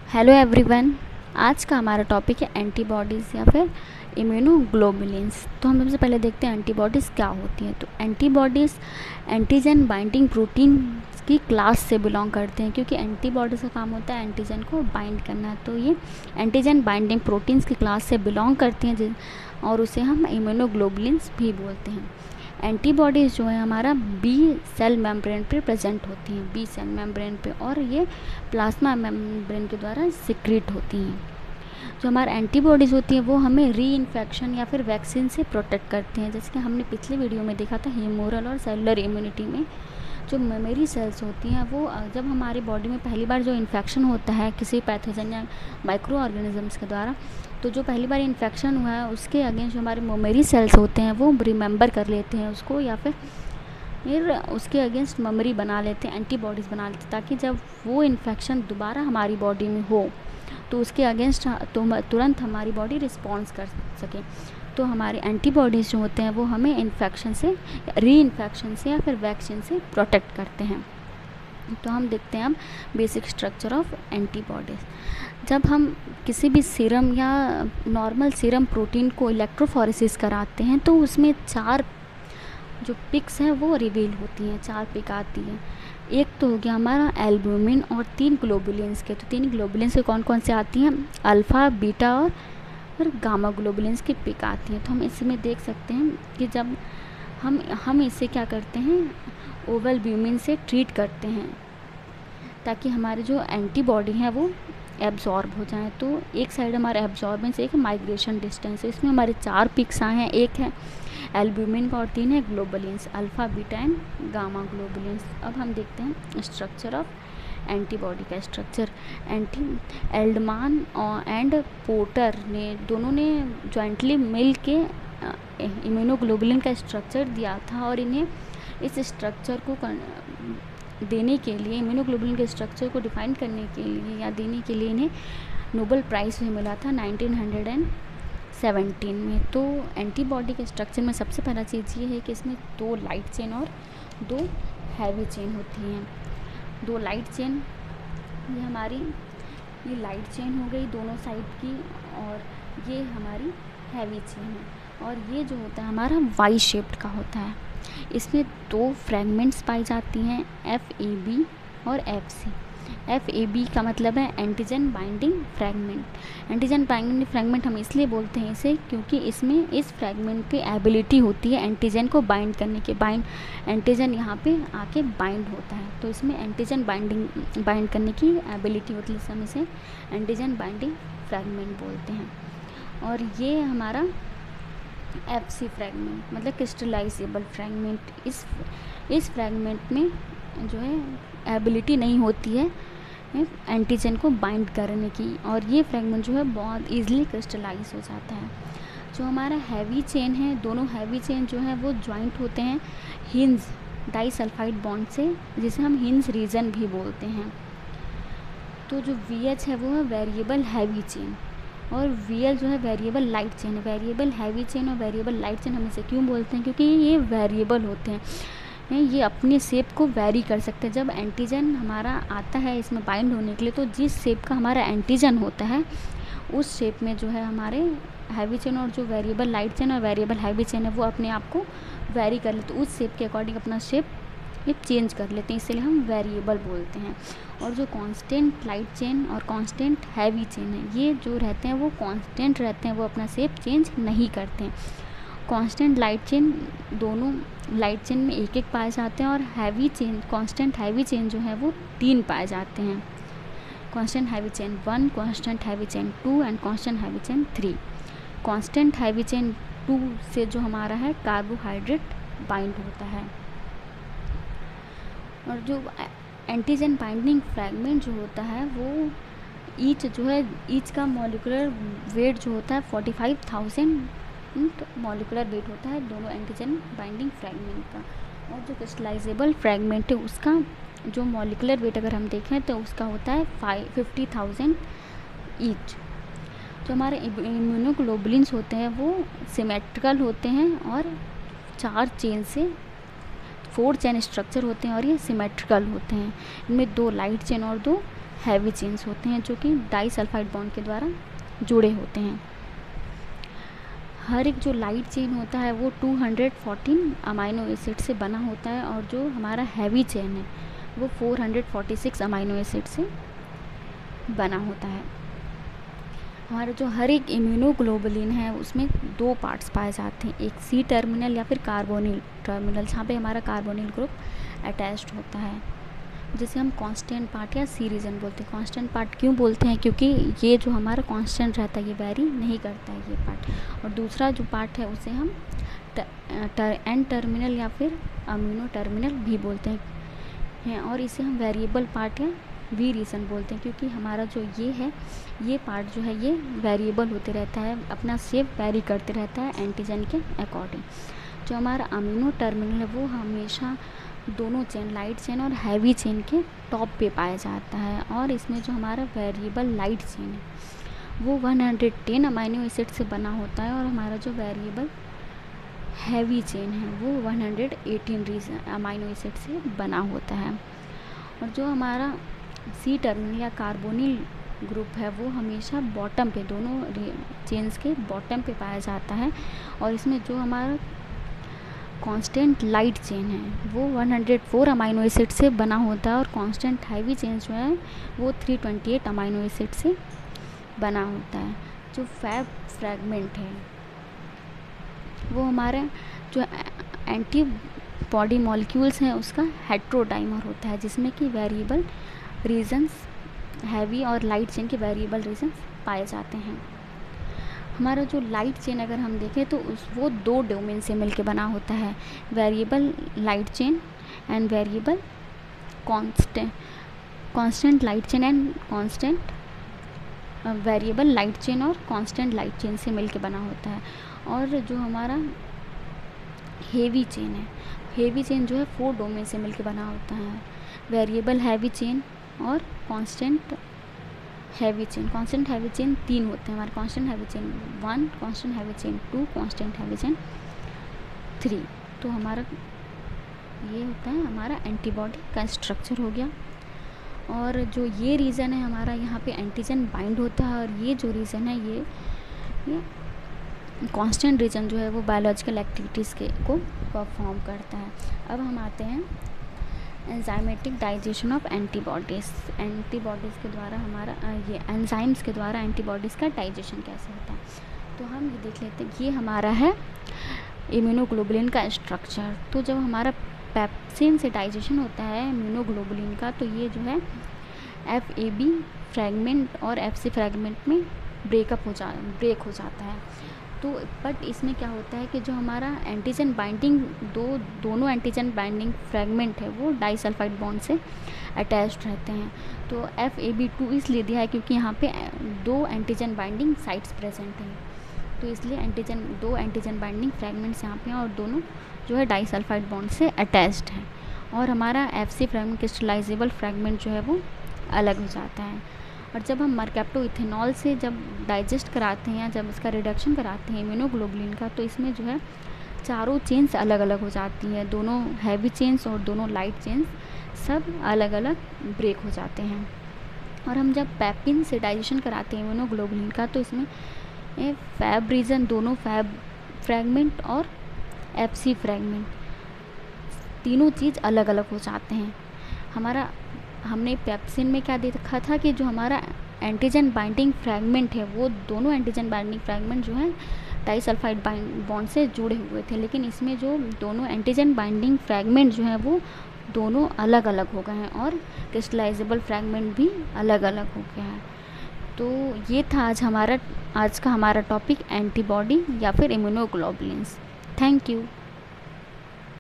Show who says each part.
Speaker 1: Hello everyone. आज का हमारा टॉपिक है एंटीबॉडीज़ या फिर इम्यूनोग्लोबुलिन्स। तो हम सबसे पहले देखते हैं एंटीबॉडीज़ क्या होती हैं। तो एंटीबॉडीज़ एंटीजन बाइंडिंग प्रोटीन की क्लास से बिलोंग करते हैं, क्योंकि एंटीबॉडीज़ का काम होता है एंटीजन को बाइंड करना। तो ये एंटीजन बाइंडिंग प्रोटीन्स की क्लास से बिलोंग करती हैं और उसे हम इम्यूनोग्लोबुलिन्स भी बोलते हैं। एंटीबॉडीज़ जो है हमारा बी सेल मेम्ब्रेन पे प्रेजेंट होती हैं, बी सेल मेम्ब्रेन पे, और ये प्लाज्मा मेम्ब्रेन के द्वारा सिक्रीट होती हैं। जो हमारे एंटीबॉडीज़ होती हैं वो हमें री इन्फेक्शन या फिर वैक्सीन से प्रोटेक्ट करती हैं। जैसे कि हमने पिछले वीडियो में देखा था, ह्यूमोरल और सेलुलर इम्यूनिटी में जो मेमोरी सेल्स होती हैं वो जब हमारी बॉडी में पहली बार जो इन्फेक्शन होता है किसी पैथोजन या माइक्रो ऑर्गेनिजम्स के द्वारा, तो जो पहली बार इन्फेक्शन हुआ है उसके अगेंस्ट जो हमारे मेमोरी सेल्स होते हैं वो रिमेंबर कर लेते हैं उसको, या फिर उसके अगेंस्ट मेमोरी बना लेते हैं, एंटीबॉडीज़ बना लेते हैं, ताकि जब वो इन्फेक्शन दोबारा हमारी बॉडी में हो तो उसके अगेंस्ट तुरंत हमारी बॉडी रिस्पॉन्स कर सके। तो हमारे एंटीबॉडीज़ जो होते हैं वो हमें इन्फेक्शन से, री इन्फेक्शन से या फिर वैक्सीन से प्रोटेक्ट करते हैं। तो हम देखते हैं अब बेसिक स्ट्रक्चर ऑफ एंटीबॉडीज़। जब हम किसी भी सीरम या नॉर्मल सीरम प्रोटीन को इलेक्ट्रोफोरेसिस कराते हैं तो उसमें 4 जो पिक्स हैं वो रिवील होती हैं, 4 पिक आती हैं। एक तो हो गया हमारा एल्ब्यूमिन और 3 ग्लोबुलिन्स के। तो 3 ग्लोबुलिन्स के कौन कौन से आती हैं? अल्फ़ा, बीटा और गामा ग्लोबुलिन्स की पिक आती हैं। तो हम इसमें देख सकते हैं कि जब हम इसे क्या करते हैं, ओवल ब्यूमिन से ट्रीट करते हैं ताकि हमारे जो एंटीबॉडी हैं वो एब्जॉर्ब हो जाएं। तो एक साइड हमारा एब्जॉर्बेंस, एक माइग्रेशन डिस्टेंस। इसमें हमारे 4 पिक्स आए हैं, एक है एल्ब्यूमिन का और 3 है globulins, alpha, beta and gamma globulins. अब हम देखते हैं स्ट्रक्चर ऑफ एंटीबॉडी का स्ट्रक्चर। एल्डमान एंड पोर्टर ने दोनों ने जॉइंटली मिल के इम्यूनोग्लोबुलिन का स्ट्रक्चर दिया था, और इन्हें इस स्ट्रक्चर को देने के लिए, इम्यूनोग्लोबुलिन के स्ट्रक्चर को डिफाइन करने के लिए या देने के लिए इन्हें नोबेल प्राइज़ भी मिला था 1917 में। तो एंटीबॉडी के स्ट्रक्चर में सबसे पहला चीज़ ये है कि इसमें 2 लाइट चेन और 2 हैवी चेन होती हैं। 2 लाइट चेन, ये हमारी ये लाइट चेन हो गई दोनों साइड की, और ये हमारी हैवी चेन है। और ये जो होता है हमारा वाई शेप्ड का होता है। इसमें 2 फ्रैगमेंट्स पाई जाती हैं, FAB और FC। FAB का मतलब है antigen binding fragment. Antigen binding fragment हम इसलिए बोलते हैं इसे क्योंकि इसमें इस फ्रैगमेंट पे एबिलिटी होती है एंटीजन को बाइंड करने के। एंटीजन यहाँ पे आके बाइंड होता है, तो इसमें एंटीजन बाइंड करने की एबिलिटी होती है, हम इसे एंटीजन बाइंडिंग फ्रैगमेंट बोलते हैं। और ये हमारा FC फ्रैगमेंट मतलब क्रिस्टलाइजेबल फ्रैगमेंट। इस फ्रैगमेंट में जो है एबिलिटी नहीं होती है एंटीजन को बाइंड करने की, और ये फ्रैगमेंट जो है बहुत ईजिली क्रिस्टलाइज हो जाता है। जो हमारा हैवी चेन है, दोनों हैवी चेन जो है वो ज्वाइंट होते हैं हिंज डाइसल्फाइड बॉन्ड से, जिसे हम हिंज रीजन भी बोलते हैं। तो जो VH है वो है वेरिएबल हैवी चेन, और VL जो है वेरिएबल लाइट चेन है। वेरिएबल हैवी चेन और वेरिएबल लाइट चेन हम इसे क्यों बोलते हैं? क्योंकि ये वेरिएबल होते हैं, ये अपनी शेप को वेरी कर सकते हैं। जब एंटीजन हमारा आता है इसमें बाइंड होने के लिए, तो जिस शेप का हमारा एंटीजन होता है उस शेप में जो है हमारे हैवी चेन और जो वेरिएबल लाइट चेन और वेरिएबल हैवी चेन है वो अपने आप को वेरी कर लेते, उस शेप के अकॉर्डिंग अपना शेप ये चेंज कर लेते हैं, इसलिए हम वेरिएबल बोलते हैं। और जो कांस्टेंट लाइट चेन और कांस्टेंट हैवी चेन है, ये जो रहते हैं वो कांस्टेंट रहते हैं, वो अपना शेप चेंज नहीं करते हैं। कांस्टेंट लाइट चेन, दोनों लाइट चेन में 1-1 पाए जाते हैं, और heavy chain, constant heavy chain जो है वो 3 पाए जाते हैं। Constant heavy chain 1, constant heavy chain 2 and constant heavy chain 3। Constant heavy chain 2 से जो हमारा है कार्बोहाइड्रेट बाइंड होता है। और जो एंटीजन बाइंडिंग फ्रैगमेंट जो होता है वो ईच का मॉलिक्यूलर वेट जो होता है 45,000 मॉलिक्यूलर वेट होता है दोनों एंटीजन बाइंडिंग फ्रैगमेंट का। और जो क्रिस्टलाइजेबल फ्रैगमेंट है उसका जो मॉलिक्यूलर वेट अगर हम देखें तो उसका होता है 50,000 ईच। जो हमारे इम्यूनोग्लोबुलिन्स होते हैं वो सिमेट्रिकल होते हैं और 4 चेन से 4 चेन स्ट्रक्चर होते हैं, और ये सिमेट्रिकल होते हैं। इनमें 2 लाइट चेन और 2 हैवी चेन्स होते हैं जो कि डाइसल्फाइड बॉन्ड के द्वारा जुड़े होते हैं। हर एक जो लाइट चेन होता है वो 214 अमाइनो एसिड से बना होता है और जो हमारा हैवी चेन है वो 446 अमाइनो एसिड से बना होता है। हमारा जो हर एक इम्यूनोग्लोबुलिन है उसमें 2 पार्ट्स पाए जाते हैं, एक सी टर्मिनल या फिर कार्बोनिल टर्मिनल, जहाँ पे हमारा कार्बोनिल ग्रुप अटैच्ड होता है, जिसे हम कांस्टेंट पार्ट या सी रीजन बोलते हैं। कांस्टेंट पार्ट क्यों बोलते हैं? क्योंकि ये जो हमारा कांस्टेंट रहता है, ये वेरी नहीं करता है ये पार्ट। और दूसरा जो पार्ट है उसे हम एन टर्मिनल या फिर अम्यूनो टर्मिनल भी बोलते हैं और इसे हम वेरिएबल पार्ट या वी रीजन बोलते हैं, क्योंकि हमारा जो ये पार्ट जो है ये वेरिएबल होते रहता है, अपना शेप वेरी करते रहता है एंटीजन के अकॉर्डिंग। जो हमारा अमीनो टर्मिनल है वो हमेशा दोनों चेन, लाइट चेन और हैवी चेन के टॉप पे पाया जाता है और इसमें जो हमारा वेरिएबल लाइट चेन है वो 110 अमाइनो एसिड से बना होता है और हमारा जो वेरिएबल हैवी चेन है वो 118 अमाइनो एसिड से बना होता है। और जो हमारा सी टर्मिनल या कार्बोनिल ग्रुप है वो हमेशा बॉटम पे, दोनों चेन्स के बॉटम पे पाया जाता है और इसमें जो हमारा कांस्टेंट लाइट चेन है वो 104 अमाइनो एसिड से बना होता है और कांस्टेंट हैवी चेन जो है वो 328 अमाइनो एसिड से बना होता है। जो फैब फ्रैगमेंट है वो हमारे जो एंटीबॉडी मॉलिक्यूल्स हैं उसका हेट्रोडाइमर होता है, जिसमें कि वेरिएबल रीजन्स, हैवी और लाइट चेन के वेरिएबल रीजन्स पाए जाते हैं। हमारा जो लाइट चेन अगर हम देखें तो वो 2 डोमेन से मिलकर बना होता है, variable light chain and variable constant light chain and constant variable light chain और कांस्टेंट लाइट चेन से मिलकर बना होता है। और जो हमारा हेवी चेन है, हेवी चेन जो है 4 डोमेन से मिलकर बना होता है, वेरिएबल हैवी चेन और constant heavy chain. Constant heavy chain 3 होते हैं हमारे, constant heavy chain 1, constant heavy chain 2, constant heavy chain 3। तो हमारा ये होता है हमारा एंटीबॉडी का स्ट्रक्चर हो गया। और जो ये रीज़न है हमारा, यहाँ पे एंटीजन बाइंड होता है और ये जो रीज़न है ये कांस्टेंट रीजन जो है वो बायोलॉजिकल एक्टिविटीज़ को परफॉर्म करता है। अब हम आते हैं enzymatic digestion of antibodies. Antibodies के द्वारा हमारा ये एंजाइम्स के द्वारा एंटीबॉडीज़ का डाइजेशन कैसे होता है। तो हम ये देख लेते हैं, ये हमारा है इम्यूनोग्लोबुलिन का स्ट्रक्चर। तो जब हमारा पेप्सिन से डाइजेशन होता है इम्यूनोग्लोबुलिन का, तो ये जो है FAB फ्रैगमेंट और FC फ्रैगमेंट में ब्रेक हो जाता है। तो बट इसमें क्या होता है कि जो हमारा एंटीजन बाइंडिंग दोनों एंटीजन बाइंडिंग फ्रैगमेंट है वो डाइसल्फाइड बॉन्ड से अटैच्ड रहते हैं। तो FAB2 इसलिए दिया है क्योंकि यहाँ पे 2 एंटीजन बाइंडिंग साइट्स प्रेजेंट हैं, तो इसलिए 2 एंटीजन बाइंडिंग फ्रैगमेंट्स यहाँ पे हैं और दोनों जो है डाइसल्फाइड बॉन्ड से अटैच्ड हैं। और हमारा FC फ्रैगमेंट, क्रिस्टलाइजेबल फ्रैगमेंट जो है वो अलग हो जाता है। और जब हम मरकैप्टो इथेनॉल से जब डाइजेस्ट कराते हैं या जब इसका रिडक्शन कराते हैं इम्यूनोग्लोबुलिन का, तो इसमें जो है चारों चेन्स अलग अलग हो जाती हैं, दोनों हैवी चेन्स और दोनों लाइट चेन्स सब अलग अलग ब्रेक हो जाते हैं। और हम जब पेप्सिन से डाइजेशन कराते हैं इम्यूनोग्लोबुलिन का, तो इसमें फैब रीजन, दोनों फैब फ्रैगमेंट और FC फ्रैगमेंट तीनों चीज़ अलग अलग हो जाते हैं। हमने पेप्सिन में क्या देखा था कि जो हमारा एंटीजन बाइंडिंग फ्रैगमेंट है वो दोनों एंटीजन बाइंडिंग फ्रैगमेंट जो है डाइसल्फाइड बॉन्ड से जुड़े हुए थे, लेकिन इसमें जो दोनों एंटीजन बाइंडिंग फ्रैगमेंट जो है वो दोनों अलग अलग हो गए हैं और क्रिस्टलाइजेबल फ्रैगमेंट भी अलग अलग हो गया है। तो ये था आज का हमारा टॉपिक एंटीबॉडी या फिर इम्यूनोग्लोबुलिन्स। Thank you.